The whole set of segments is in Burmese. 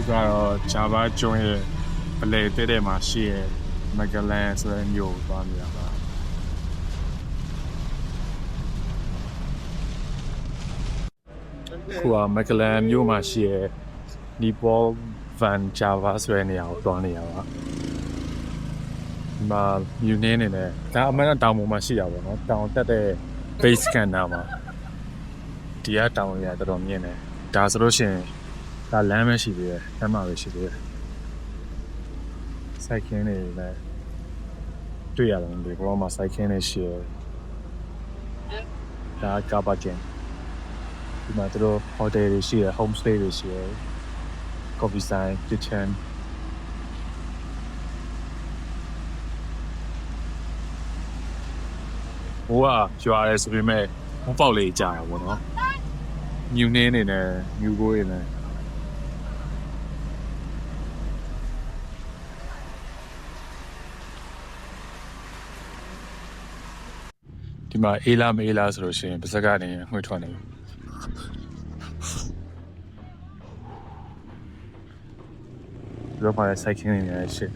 ကတော့ဂျာဗာကျွန်းရဲ့ပလေတဲ့တဲ့မှာရှိရဲ့မက်ဂလန်ဆိုတဲ့မြို့ကိုသွားနေရပါခုကမက်ကလန်မြို့မှာရှိရဲ့နီပေါဗန်ဂျာဗာဆိုတဲ့နေရာကိုသွားနေရပါဒီမှာမြူနင်းနေတယ်ဒါအမှန်တော့တောင်ပေါ်မှာရှိရပါတော့တောင်တက်တဲ့ base camp နာမှာဒီကတောင်ရတော်တော်မြင့်တယ်ဒါဆိုလို့ရှိရင်ဒါလမ်းပဲရှိသေးတယ်လမ်းမှာပဲရှိသေးတယ်စိုက်ခင်းနေလည်းတွေ့ရတယ်ဒီဘောမှာစိုက်ခင်းနေရှိတယ်ဒါကာဘာကျင်းဒီမှာတို့ hotel တွေရှိတယ် home stay တွေရှိတယ် coffee sign kitchen ဟိုကကျွာရဲဆိုပေမဲ့ဟောပေါက်လေးကြာရပါတော့မြူနေနေနဲ့မြူကိုရနေဒီမှာအေးလားမအေးလားဆိုလို့ရှိရင်ပါစက်ကနေငွေထွက်နေရောပါစိုက်ခင်းနေရရှစ်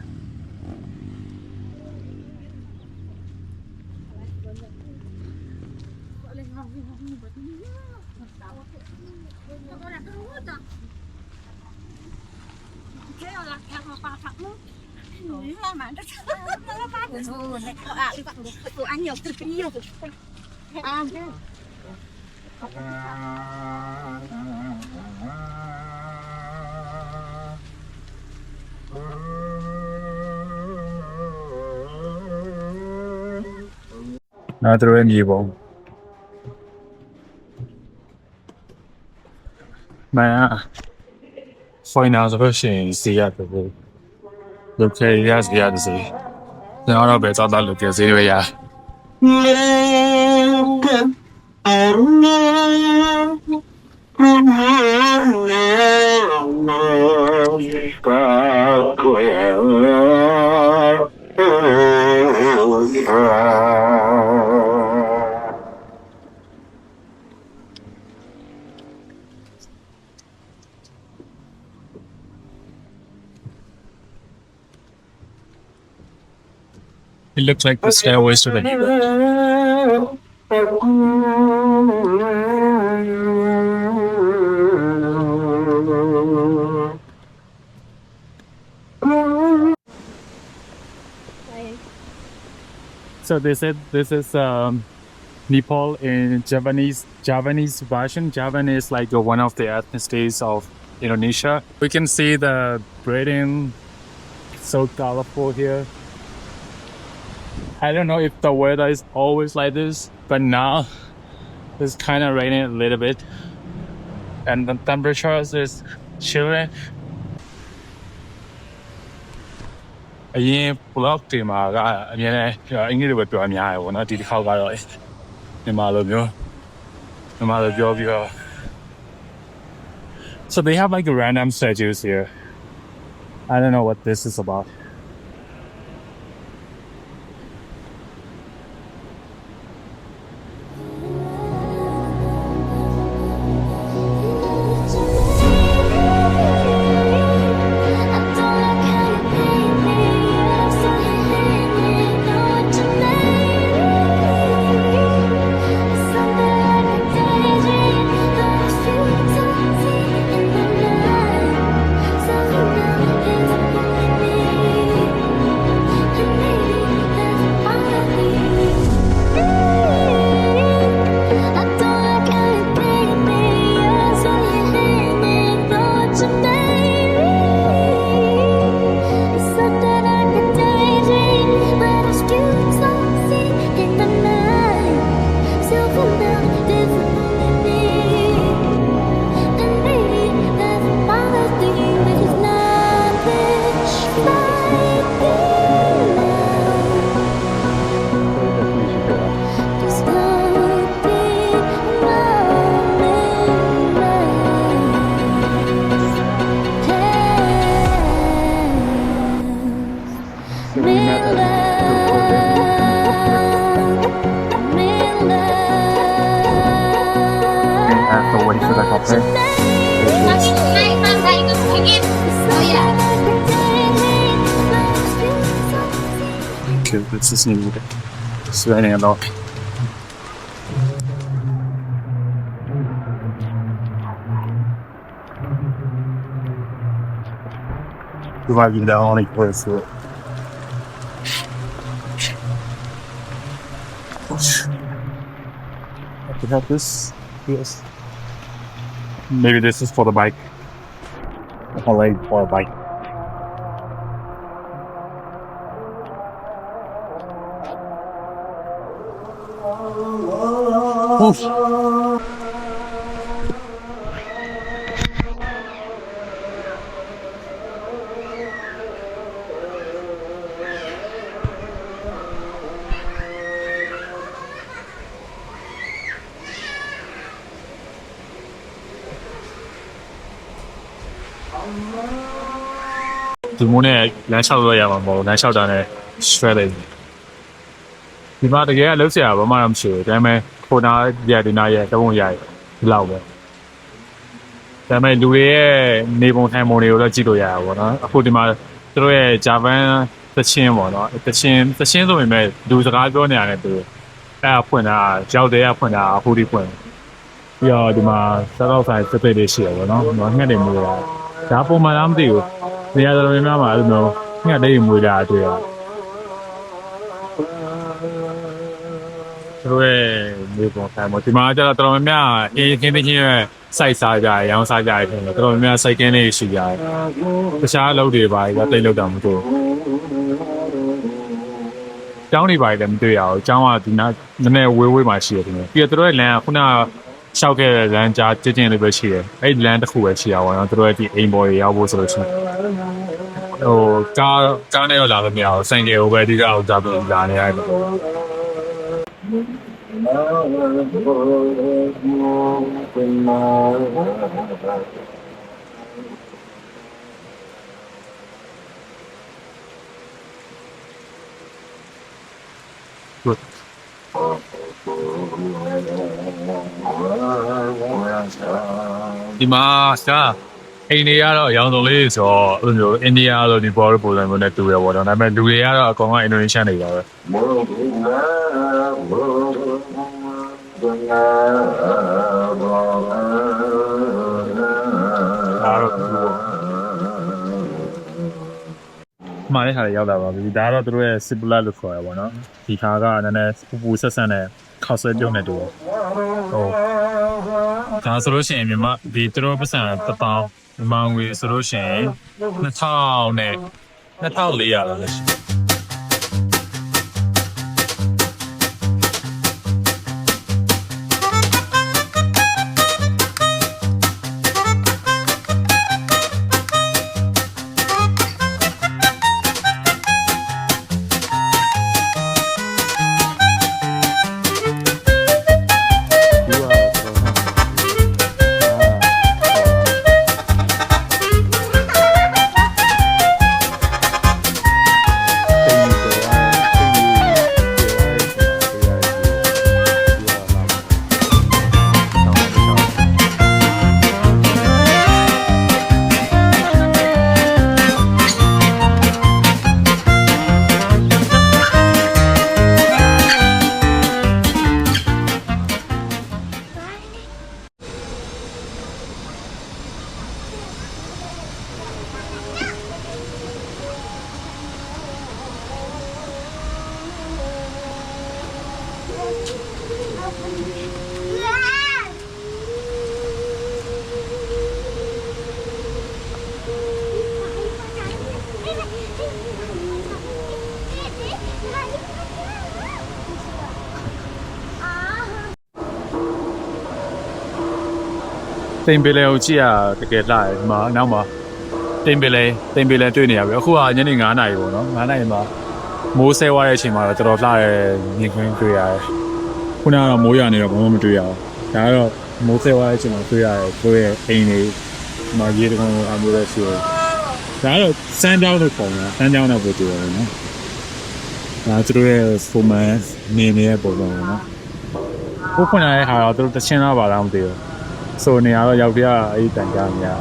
နားတို့ရဲ့မြေပုံမှန်ဖိုင်နာဆိုလို့ရှိရင်စီရတယ်ဘယ်လိုခဲရစီရတယ်စီကျွန်တော်တော့ပဲစောက်တာလုပ်ကြစေရရIt looks like the stairways to the So they said this is Nepal in Javanese version. Javan is like one of the ethnicities of Indonesia. We can see the building so colorful here. I don't know if the weather is always like this, but now it's kind of raining a little bit and the temperature is chilling. အရင် blog တွေမှာကအမြဲတမ်းအင်္ဂလိပ်ပဲပြောအများတယ်ပေါ့နော်ဒီတစ်ခေါက်ကတော့မြန်မာလိုပြောပြီးတော့ So they have like random statues here. I don't know what this is about. So what is the topic? you. This is new. It's raining a lot. You might be the only person. I could have this. Yes. Maybe this is for the bike. Only for a bike. Oof. The morning, lunch hour, yeah, lunch hour done. Shredded. The matter, yeah, looks yeah, but I'm sure. Damn it, for now, yeah, the night, don't yeah, loud. Damn it, do it, neighbor time money or Gito, yeah, I put him out through a Javan, the chin one, the chin we made, do the guy going there and do. When Joe the app when who did when. Yeah, the ma, set outside to play this year, no, not getting more. Apple, my arm deal. The other remember, I don't know. Yeah, they moved out here. Neighbor time, what the matter, throw me out. He came in here, side guy, young side guy, throw me a second issue guy. The shallow day by what they look down to. Downly by them တွေ့ရအောင်အကြောင်းကဒီနာနည်းနည်းဝေးမှာရှိရတယ်ပြီးတော့တို့ရဲ့လမ်းကခုနရှောက်ခဲ့တဲ့လမ်းကြားကျင်းလေးပဲရှိတယ်အဲ့ဒီလမ်းတစ်ခုပဲရှိရအောင်နော်တို့ရဲ့ဒီအိမ်ပေါ်ရောက်ဖို့ဆိုလို့ရှိရင်ဟိုကားနဲ့ရောက်လာလို့မရအောင်ဆိုင်ကယ်ကိုပဲအဓိကအောင်ကြပြီးလာနေရတယ်ဒီမှာအိမ်တွေကတော့အရောင်စုံလေးဆိုတော့အဲ့လိုမျိုးအိန္ဒိယလို့ဒီပေါ်ရပုံစံမျိုးနဲ့တူရပေါ့နော်ဒါပေမဲ့လူတွေကတော့အကောင်ကအင်ဒိုနီးရှားနေပါပဲမှားတဲ့ခါလေးရောက်လာပါပြီဒါကတော့သူတို့ရဲ့ similar လို့ခေါ်ရပါတော့ဒီခါကနည်းနည်းပူဆက်ဆန်တဲ့ခောက်ဆွဲပြုံးနေတူဟုတ်ဒါဆိုလို့ရှိရင်မြန်မာဒီသူတို့ပတ်စံ1000မောင်ငွေဆိုလို့ရှိရင်2000နဲ့2400လောက်လည်းရှိတိမ်ပင်လေကိုကြည့်ရတကယ်လှတယ်ဒီမှာနောက်မှာတိမ်ပင်လေတွေ့နေရပြီအခုကညနေ9:00နာရီပေါ့နော်9:00နာရီမှာမိုးဆဲသွားတဲ့အချိန်မှာတော့တော်တော်လှတဲ့မြင်ကွင်းတွေ့ရတယ်ခုနကတော့မိုးရွာနေတော့ဘာမှမတွေ့ရအောင်ဒါကတော့မိုးဆဲသွားတဲ့အချိန်မှာတွေ့ရတယ်ကိုယ့်ရဲ့အိမ်တွေမှာရေတကောင်အမျိုးပဲရှိတယ်ဒါကတော့စမ်းကြောင်းလို့ခေါ်တာစမ်းကြောင်းတော့ပို့တွေ့ရတယ်နော်ဒါသူတို့ရဲ့ပုံမှန်နေနေတဲ့ပုံစံပေါ့နော်ခုခုနရဲ့ဟာတော့သူတို့တချင်းတော့ပါလားမသိဘူးဆိုနေရတော့ရောက်ပြအဲ့ဒီတန်ကြများ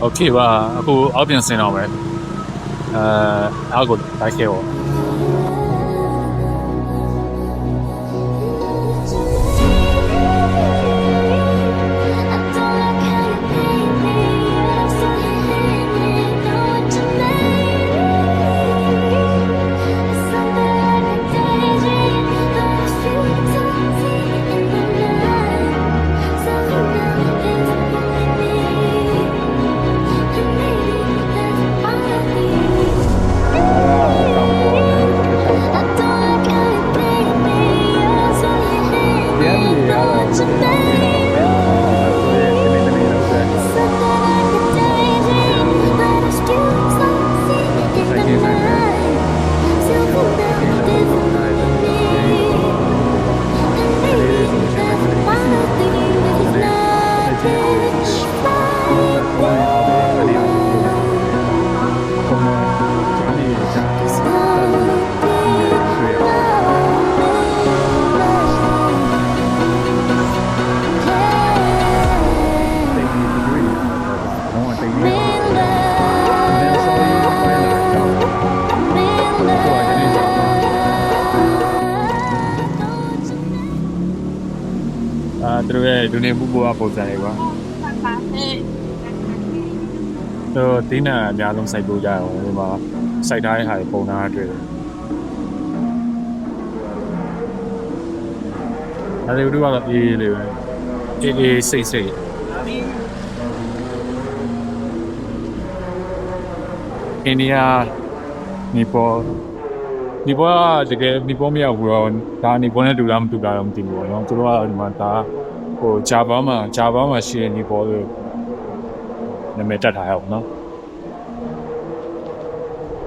โอ OK ပါအခုအောက်ပြန်ဆင်းတော့မယ်အောက်ကိုတိုက်ခဲ့ပေါ့ သူတို့ရဲ့လူနေမှုဘဝပုံစံတွေပါတော့တင်းနာအများဆုံးစိုက်ပူကြအောင်ဒီမှာစိုက်ထားတဲ့ဟာတွေပုံနာတွေ့တယ်အဲဒီတို့ကတော့အေးလေးပဲအေးစိတ်အိန္ဒိယနီပေါတကယ်နီပေါမရောက်ဘူးတော့ဒါနီပေါနဲ့တူလားမတူလားတော့မသိဘူးပေါ့နော်သူတို့ကဒီမှာဒါဟိုဂျာဘာမှာရှိတဲ့နီပေါလို့နာမည်တက်ထားရအောင်နော်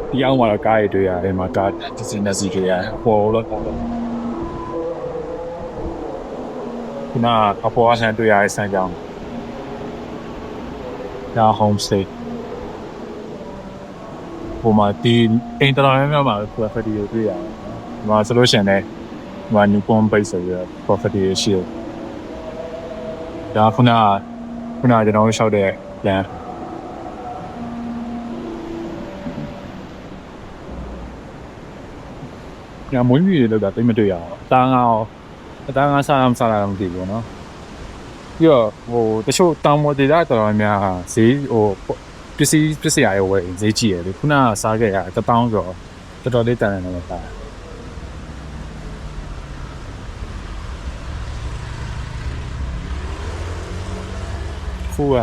ဒီအောင်မှာကားရတွေ့ရတယ်မှာကားတစ်စင်းတစ်စီးတွေ့ရပေါ်လို့ပေါ့ခုနအပေါ်အဆန်တွေ့ရတဲ့ဆန်းကြောင်းဒါ homestay ဟိုမှာဒီအိမ်တော်များများမှာ property ကိုတွေ့ရတယ်။ဒီမှာဆိုလို့ရှိရင်လည်းဒီမှာ new form base ဆိုရ property ရှိတယ်။ဒါခုနကျွန်တော်လျှောက်တဲ့ plan ညမွေးမြူတွေလောက်တာသိမတွေ့ရအောင်။အသားငါစားမစားရအောင်မသိဘူးနော်။ပြီးတော့ဟိုတချို့တောင်ပေါ်ဒေသတော်တော်များဈေးဟိုပစ္စည်းရဝယ်ဈေးကြီးရတယ်ခုနကစားခဲ့ရ1000ကျော်တော်တော်လေးတန်တယ်လို့စားခုက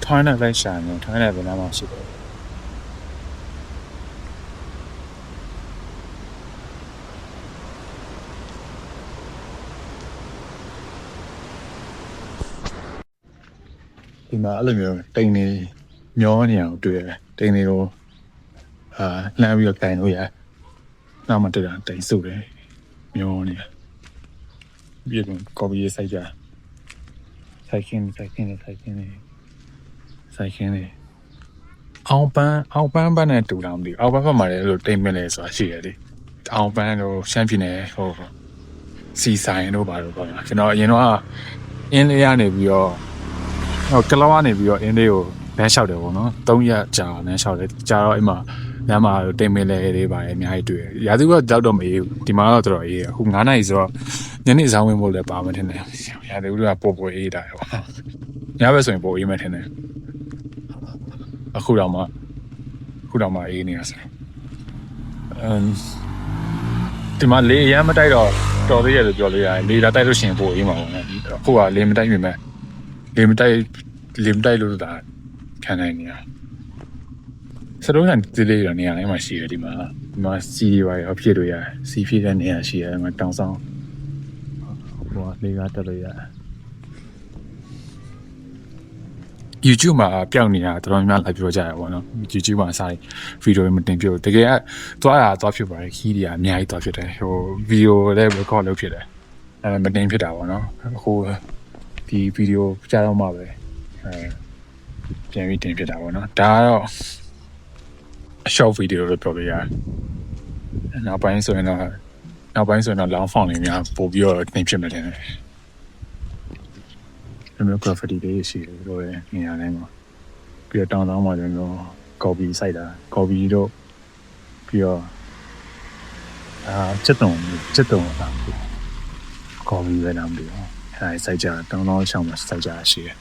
ထိုင်းနဲ့လိုက်ရှာနေထိုင်းနဲ့ဘယ်နာမှရှိတယ်ဒီမှာအဲ့လိုမျိုးတိန်နေမျောနေအောင်တွေ့ရတယ်တိန်တွေကိုလှမ်းပြီးတော့တိုင်လို့ရနောက်မှတွေ့တာတိန်စုတယ်မျောနေပြီးတော့ကော်ပီရေးစိုက်ကြစိုက်ခင်းနေအောင်ပန်းဘက်နဲ့တူတာမသိဘူးအောင်ပန်းဘက်မှာလည်းလို့တိန်မလဲဆိုတာရှိရတယ်လေအောင်ပန်းတို့ရှမ်းပြည်နယ်ဟိုစီဆိုင်တို့ဘာလို့ပေါ့ကျွန်တော်အရင်တော့အင်းလေးရနေပြီးတော့ကလောကနေပြီးတော့အင်းလေးကိုလမ်းလျှောက်တယ်ပေါ့နော်3ရက်ကြာလမ်းလျှောက်တယ်ကြာတော့အိမ်မှာလမ်းမှာတိမ်မလဲလေးပါတယ်အများကြီးတွေ့တယ်ရာသီကကြောက်တော့မအေးဘူးဒီမှာတော့တော်တော်အေးအခု9နိုင်ဆိုတော့ညနေဆောင်ဝင်ဖို့လည်းပါမှထင်တယ်ရာသီကပိုအေးတာပေါ့ညဘက်ဆိုရင်ပိုအေးမှထင်တယ်အခုတော့မှအေးနေရစဒီမှာလေရမ်းမတိုက်တော့တော်သေးရလို့ပြောလို့ရတယ်လေဒါတိုက်လို့ရှိရင်ပိုအေးမှာပေါ့နော်အခုကလေမတိုက်မိမဲ့လေမတိုက်လို့ဒါခံနိုင်နေရစတော့ကန်ဒီလေးရနေရာလေးမှာရှိတယ်ဒီမှာစီတွေပါရဖြစ်လို့ရတယ်စီဖြစ်တဲ့နေရာရှိတယ်ဒီမှာတောင်ဆောင်ဟိုလေကတက်လို့ရတယ် YouTube မှာပျောက်နေတာတော်တော်များများလိုက်ပြောကြရပါတော့နော် YouTube မှာစာဗီဒီယိုတွေမတင်ပြဘူးတကယ်ကသွားဖြစ်ပါတယ်ခီးတွေအများကြီးသွားဖြစ်တယ်ဟိုဗီဒီယိုလည်း record လုပ်ဖြစ်တယ်မတင်ဖြစ်တာပေါ့နော်ဟိုဒီဗီဒီယိုကြားတော့မှပဲပြန်ပြီးတင်ဖြစ်တာပေါ့နော်ဒါကတော့ short video လို့ပြောလို့ရတယ်နောက်ပိုင်းဆိုရင်တော့ long form လေးများပို့ပြီးတော့တင်ဖြစ်မယ်ထင်တယ်ဒီမျိုး graffiti လေးရှိတယ်လို့နေရာတိုင်းမှာ ပြီးတော့တောင်တောင်မှာကျွန်တော်ကော်ဖီစိုက်တာကော်ဖီတို့ပြီးတော့ချက်တုံတာကော်ဖီပဲလားမသိဘူးအဲစိုက်ကြတောင်တောင်ချောင်းမှာစိုက်ကြရှိတယ်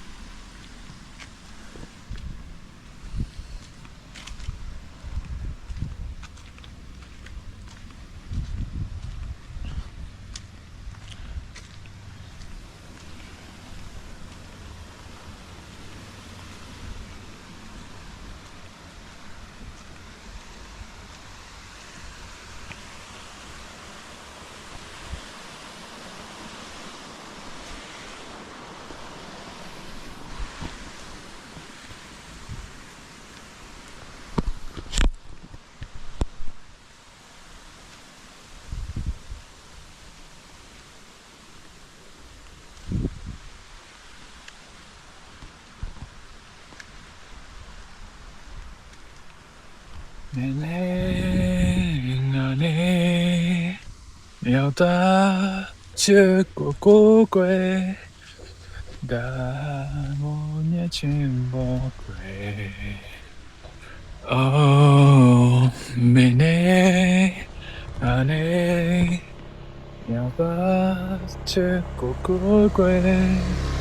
နေနေငါနေရောက်တာချစ်ကိုကွယ်ဒါမောမြချင်းဘောကွယ် Oh mene ane 要把这个过关。